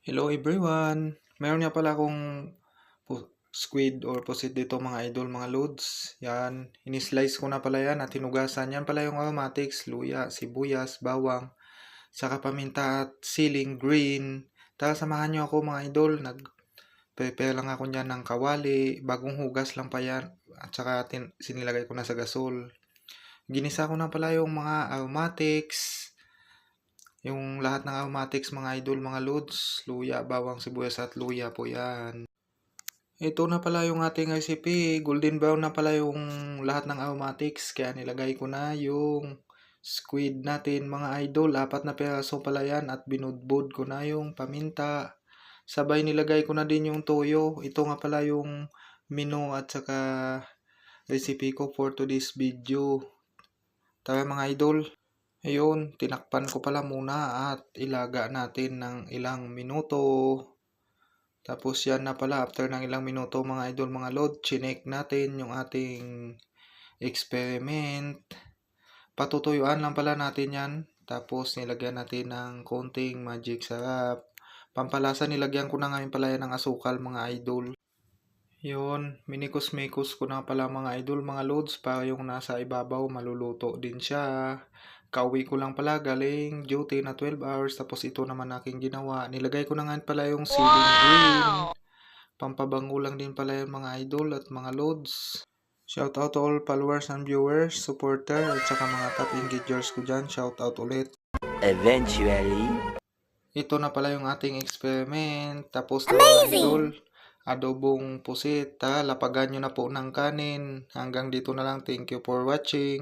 Hello everyone! Meron nga pala akong squid or pusit dito mga idol, mga lods. Yan, inislice ko na pala yan at hinugasan. Yan pala yung aromatics, luya, sibuyas, bawang, saka paminta at siling green. Tara samahan nyo ako mga idol. Nag-prepare lang ako dyan ng kawali. Bagong hugas lang pa yan. At saka sinilagay ko na sa gasol. Ginisa ko na pala yung mga aromatics. Yung lahat ng aromatics mga idol, mga loads, luya, bawang, sibuyas at luya po yan. Ito na pala yung ating recipe. Golden brown na pala yung lahat ng aromatics. Kaya nilagay ko na yung squid natin mga idol. 4 na peraso pala yan at binudbud ko na yung paminta. Sabay nilagay ko na din yung toyo. Ito nga pala yung menu at saka recipe ko for today's video. Tara mga idol. Ayun, tinakpan ko pala muna at ilaga natin ng ilang minuto. Tapos yan na pala, after ng ilang minuto mga idol, mga lord, chinek natin yung ating experiment. Patutuyuan lang pala natin yan. Tapos nilagyan natin ng konting magic sarap. Pampalasa nilagyan ko na ngayon pala yan ng asukal mga idol. Yun, minikos-mikos ko na pala mga idol, mga loads, para yung nasa ibabaw maluluto din siya. Kauwi ko lang pala galing duty na 12 hours, tapos ito naman aking ginawa. Nilagay ko na nga pala yung ceiling green. Pampabango lang din pala yung mga idol at mga loads. Shout out to all followers and viewers, supporter, at saka mga top engagers ko dyan. Shout out ulit. Eventually, Ito na pala yung ating experiment. Tapos na mga idol. Adobong pusit. Lapagan nyo na po ng kanin. Hanggang dito na lang. Thank you for watching.